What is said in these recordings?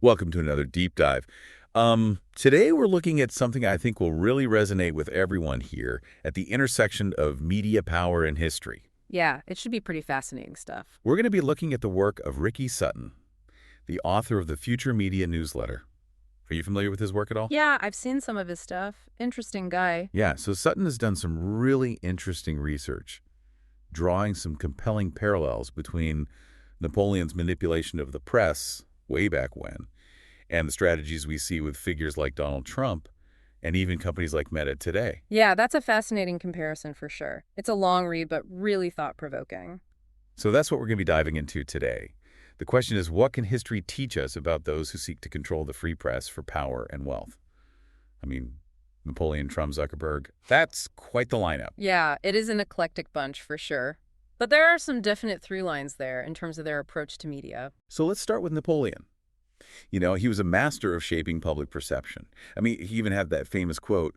Welcome to another deep dive. Today we're looking at something I think will really resonate with everyone here at the intersection of media power and history. Yeah, it should be pretty fascinating stuff. We're going to be looking at the work of Ricky Sutton, the author of the Future Media newsletter. Are you familiar with his work at all? Yeah, I've seen some of his stuff. Interesting guy. Yeah, so Sutton has done some really interesting research, drawing some compelling parallels between Napoleon's manipulation of the press way back when and the strategies we see with figures like Donald Trump and even companies like Meta today. Yeah, that's a fascinating comparison for sure. It's a long read, but really thought-provoking. So that's what we're going to be diving into today. The question is, what can history teach us about those who seek to control the free press for power and wealth? I mean, Napoleon, Trump, Zuckerberg, that's quite the lineup. Yeah, it is an eclectic bunch for sure. But there are some definite through lines there in terms of their approach to media. So let's start with Napoleon. You know, he was a master of shaping public perception. I mean, he even had that famous quote,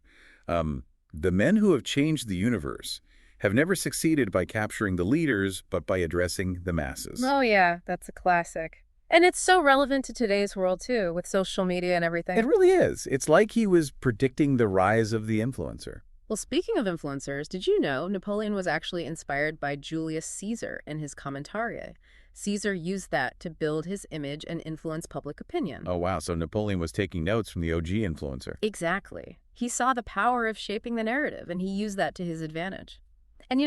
the men who have changed the universe have never succeeded by capturing the leaders, but by addressing the masses. Oh yeah, that's a classic. And it's so relevant to today's world too, with social media and everything. It really is. It's like he was predicting the rise of the influencer. Well, speaking of influencers, did you know Napoleon was actually inspired by Julius Caesar and his Commentarii? Caesar used that to build his image and influence public opinion. Oh, wow. So Napoleon was taking notes from the OG influencer. Exactly. He saw the power of shaping the narrative, and he used that to his advantage. And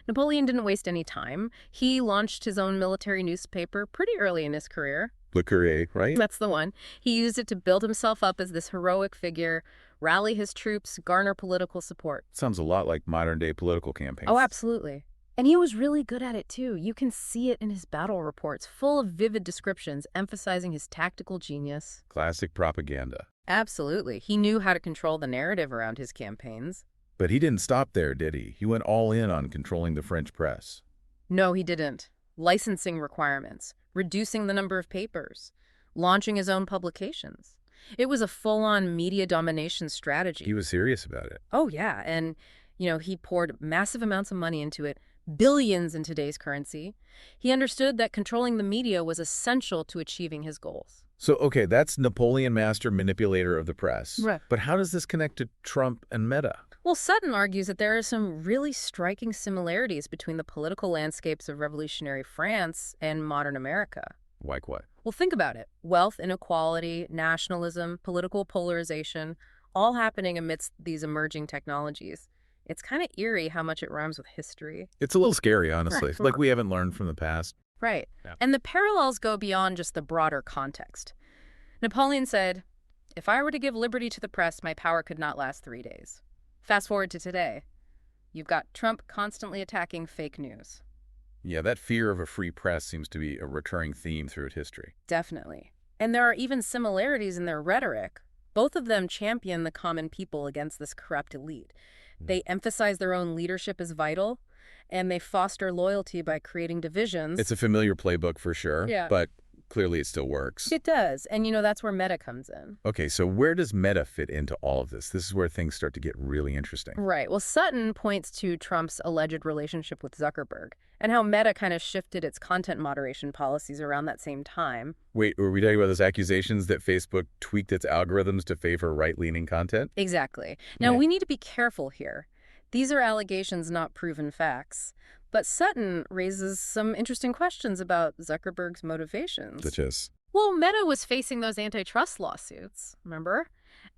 Napoleon didn't waste any time. He launched his own military newspaper pretty early in his career. Le Courrier, right? That's the one. He used it to build himself up as this heroic figure, rally his troops, garner political support. Sounds a lot like modern-day political campaigns. Oh, absolutely. And he was really good at it, too. You can see it in his battle reports, full of vivid descriptions emphasizing his tactical genius. Classic propaganda. Absolutely. He knew how to control the narrative around his campaigns. But he didn't stop there, did he? He went all in on controlling the French press. No, he didn't. Licensing requirements, reducing the number of papers, launching his own publications. It was a full-on media domination strategy. He was serious about it. Oh, yeah. And, he poured massive amounts of money into it, billions in today's currency. He understood that controlling the media was essential to achieving his goals. So, okay, that's Napoleon, master manipulator of the press. Right. But how does this connect to Trump and Meta? Well, Sutton argues that there are some really striking similarities between the political landscapes of revolutionary France and modern America. Like what? Well, think about it. Wealth inequality, nationalism, political polarization, all happening amidst these emerging technologies. It's kind of eerie how much it rhymes with history. It's a little scary, honestly. Right. Like we haven't learned from the past. Right. Yeah. And the parallels go beyond just the broader context. Napoleon said, "If I were to give liberty to the press, my power could not last 3 days." Fast forward to today. You've got Trump constantly attacking fake news. Yeah, that fear of a free press seems to be a recurring theme throughout history. Definitely. And there are even similarities in their rhetoric. Both of them champion the common people against this corrupt elite. They emphasize their own leadership as vital, and they foster loyalty by creating divisions. It's a familiar playbook for sure, Yeah. but clearly it still works. It does. And, that's where Meta comes in. Okay, so where does Meta fit into all of this? This is where things start to get really interesting. Right. Well, Sutton points to Trump's alleged relationship with Zuckerberg and how Meta kind of shifted its content moderation policies around that same time. Wait, were we talking about those accusations that Facebook tweaked its algorithms to favor right-leaning content? Exactly. Now, Yeah. we need to be careful here. These are allegations, not proven facts. But Sutton raises some interesting questions about Zuckerberg's motivations. Such as? Well, Meta was facing those antitrust lawsuits, remember?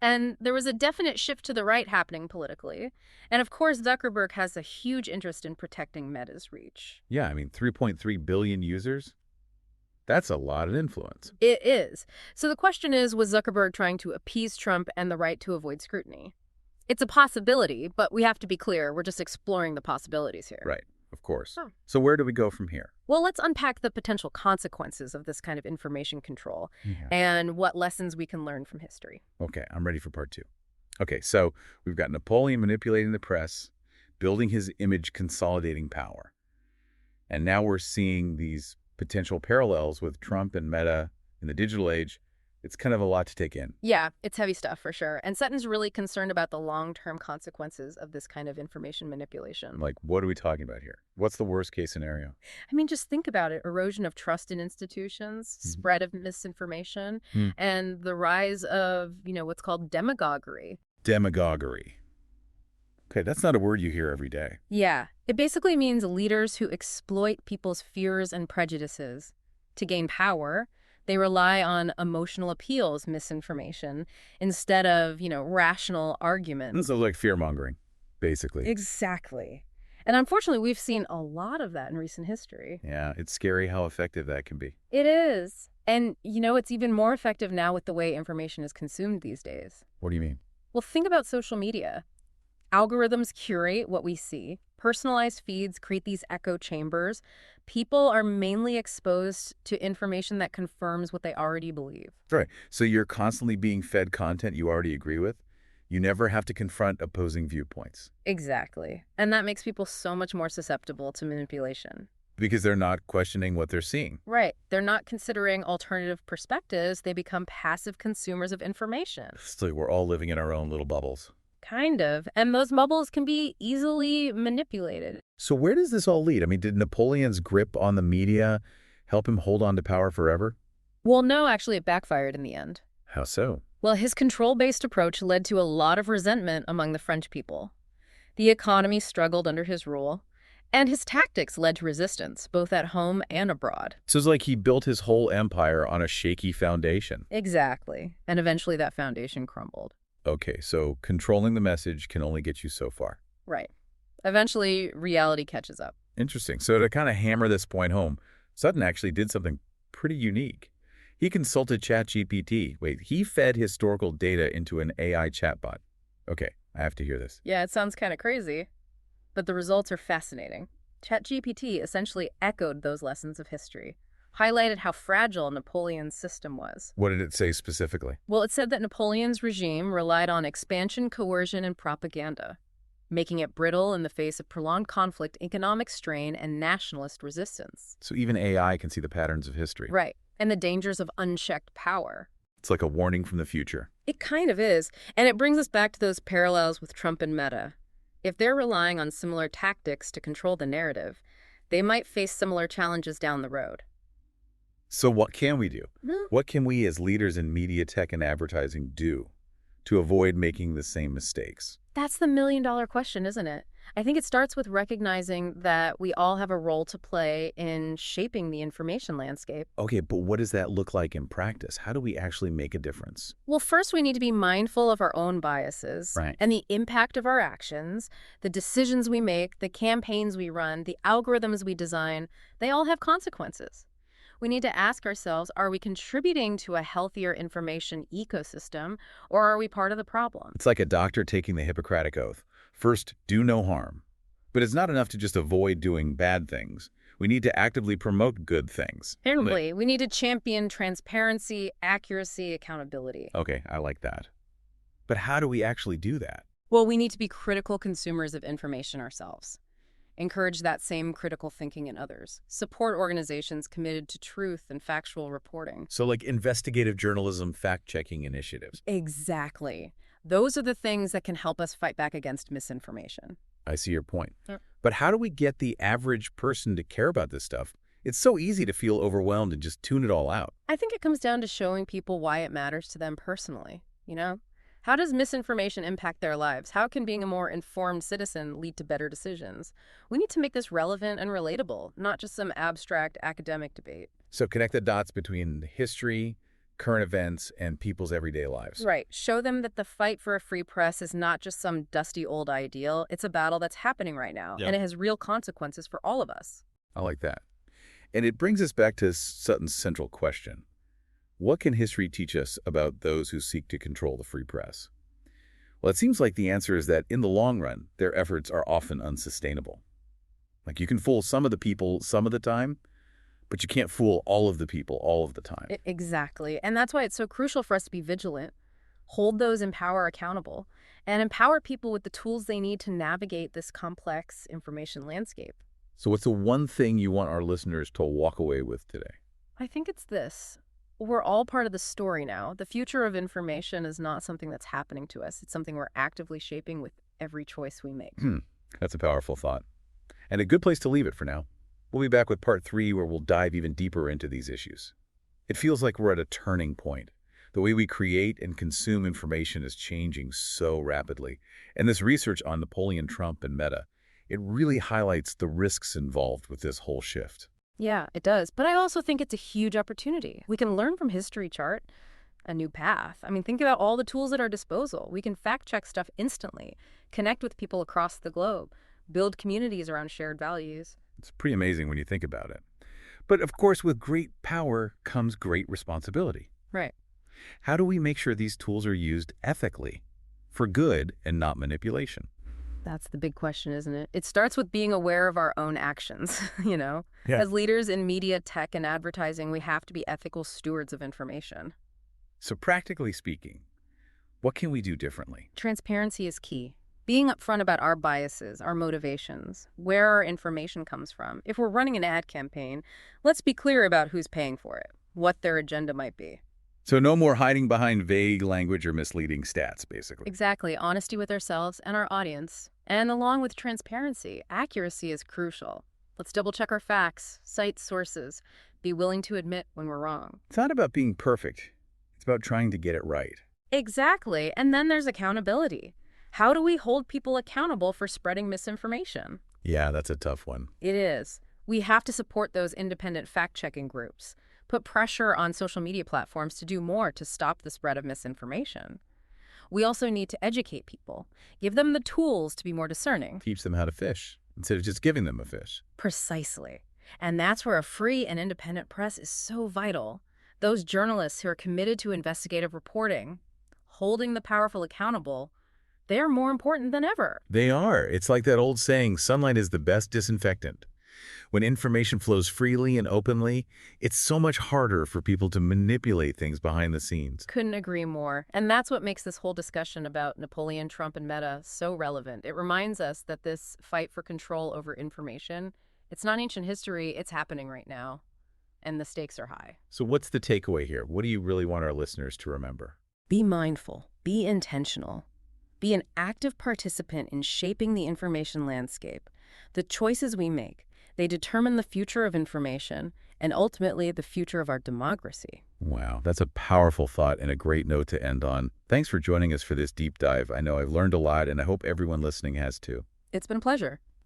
And there was a definite shift to the right happening politically. And of course, Zuckerberg has a huge interest in protecting Meta's reach. Yeah, I mean, 3.3 billion users? That's a lot of influence. It is. So the question is, was Zuckerberg trying to appease Trump and the right to avoid scrutiny? It's a possibility, but we have to be clear. We're just exploring the possibilities here. Right, of course. Oh. So where do we go from here? Well, let's unpack the potential consequences of this kind of information control and what lessons we can learn from history. Okay, I'm ready for part 2. Okay, so we've got Napoleon manipulating the press, building his image, consolidating power. And now we're seeing these potential parallels with Trump and Meta in the digital age It's kind of a lot to take in. Yeah, it's heavy stuff for sure. And Sutton's really concerned about the long-term consequences of this kind of information manipulation. Like, what are we talking about here? What's the worst case scenario? I mean, just think about it. Erosion of trust in institutions, Mhm. spread of misinformation, Hmm. and the rise of, what's called demagoguery. Demagoguery. Okay, that's not a word you hear every day. Yeah, it basically means leaders who exploit people's fears and prejudices. To gain power, they rely on emotional appeals, misinformation, instead of, rational This arguments. is like fear-mongering, basically. Exactly. And unfortunately, we've seen a lot of that in recent history. Yeah, it's scary how effective that can be. It is. And, it's even more effective now with the way information is consumed these days. What do you mean? Well, think about social media. Algorithms curate what we see. Personalized feeds create these echo chambers. People are mainly exposed to information that confirms what they already believe. Right. So you're constantly being fed content you already agree with. You never have to confront opposing viewpoints Exactly. And that makes people so much more susceptible to manipulation. because they're not questioning what they're seeing. Right. They're not considering alternative perspectives. They become passive consumers of information. So we're all living in our own little bubbles. Kind of. And those bubbles can be easily manipulated. So where does this all lead? I mean, did Napoleon's grip on the media help him hold on to power forever? Well, no, actually, it backfired in the end. How so? Well, his control-based approach led to a lot of resentment among the French people. The economy struggled under his rule, and his tactics led to resistance, both at home and abroad. So it's like he built his whole empire on a shaky foundation. Exactly. And eventually that foundation crumbled. Okay, so controlling the message can only get you so far. Right. Eventually, reality catches up. Interesting. So to kind of hammer this point home, Sutton actually did something pretty unique. He consulted ChatGPT. Wait, he fed historical data into an AI chatbot. Okay, I have to hear this. Yeah, it sounds kind of crazy, but the results are fascinating. ChatGPT essentially echoed those lessons of history, highlighted how fragile Napoleon's system was. What did it say specifically? Well, it said that Napoleon's regime relied on expansion, coercion, and propaganda, making it brittle in the face of prolonged conflict, economic strain, and nationalist resistance. So even AI can see the patterns of history. Right, and the dangers of unchecked power. It's like a warning from the future. It kind of is, and it brings us back to those parallels with Trump and Meta. If they're relying on similar tactics to control the narrative, they might face similar challenges down the road. So what can we do? No. What can we as leaders in media, tech, and advertising do to avoid making the same mistakes? That's the million-dollar question, isn't it? I think it starts with recognizing that we all have a role to play in shaping the information landscape. Okay, but what does that look like in practice? How do we actually make a difference? Well, first we need to be mindful of our own biases Right. and the impact of our actions, the decisions we make, the campaigns we run, the algorithms we design. They all have consequences. We need to ask ourselves, are we contributing to a healthier information ecosystem, or are we part of the problem? It's like a doctor taking the Hippocratic Oath. First, do no harm. But it's not enough to just avoid doing bad things. We need to actively promote good things. Apparently, we need to champion transparency, accuracy, accountability. Okay, I like that. But how do we actually do that? Well, we need to be critical consumers of information ourselves. Encourage that same critical thinking in others. Support organizations committed to truth and factual reporting. So like investigative journalism, fact-checking initiatives. Exactly. Those are the things that can help us fight back against misinformation. I see your point. Yeah. But how do we get the average person to care about this stuff? It's so easy to feel overwhelmed and just tune it all out. I think it comes down to showing people why it matters to them personally, How does misinformation impact their lives? How can being a more informed citizen lead to better decisions? We need to make this relevant and relatable, not just some abstract academic debate. So connect the dots between history, current events, and people's everyday lives. Right. Show them that the fight for a free press is not just some dusty old ideal. It's a battle that's happening right now, Yeah. and it has real consequences for all of us. I like that. And it brings us back to Sutton's central question. What can history teach us about those who seek to control the free press? Well, it seems like the answer is that in the long run, their efforts are often unsustainable. Like you can fool some of the people some of the time, but you can't fool all of the people all of the time. Exactly. And that's why it's so crucial for us to be vigilant, hold those in power accountable, and empower people with the tools they need to navigate this complex information landscape. So what's the one thing you want our listeners to walk away with today? I think it's this. We're all part of the story now. The future of information is not something that's happening to us. It's something we're actively shaping with every choice we make. That's a powerful thought. And a good place to leave it for now. We'll be back with part 3 where we'll dive even deeper into these issues. It feels like we're at a turning point. The way we create and consume information is changing so rapidly. And this research on Napoleon Trump and Meta, it really highlights the risks involved with this whole shift. Yeah, it does. But I also think it's a huge opportunity. We can learn from history, chart a new path. I mean, think about all the tools at our disposal. We can fact check stuff instantly, connect with people across the globe, build communities around shared values. It's pretty amazing when you think about it. But of course, with great power comes great responsibility. Right. How do we make sure these tools are used ethically, for good and not manipulation? That's the big question, isn't it? It starts with being aware of our own actions, you know? Yeah. As leaders in media, tech, and advertising, we have to be ethical stewards of information. So practically speaking, what can we do differently? Transparency is key. Being upfront about our biases, our motivations, where our information comes from. If we're running an ad campaign, let's be clear about who's paying for it, what their agenda might be. So no more hiding behind vague language or misleading stats, basically. Exactly. Honesty with ourselves and our audience. And along with transparency, accuracy is crucial. Let's double check our facts, cite sources, be willing to admit when we're wrong. It's not about being perfect. It's about trying to get it right. Exactly. And then there's accountability. How do we hold people accountable for spreading misinformation? Yeah, that's a tough one. It is. We have to support those independent fact-checking groups, put pressure on social media platforms to do more to stop the spread of misinformation. We also need to educate people, give them the tools to be more discerning. Teach them how to fish instead of just giving them a fish. Precisely. And that's where a free and independent press is so vital. Those journalists who are committed to investigative reporting, holding the powerful accountable, they are more important than ever. They are. It's like that old saying, sunlight is the best disinfectant. When information flows freely and openly, it's so much harder for people to manipulate things behind the scenes. Couldn't agree more. And that's what makes this whole discussion about Napoleon, Trump, and Meta so relevant. It reminds us that this fight for control over information, it's not ancient history, it's happening right now. And the stakes are high. So what's the takeaway here? What do you really want our listeners to remember? Be mindful. Be intentional. Be an active participant in shaping the information landscape. The choices we make, they determine the future of information and ultimately the future of our democracy. Wow, that's a powerful thought and a great note to end on. Thanks for joining us for this deep dive. I know I've learned a lot, and I hope everyone listening has too. It's been a pleasure.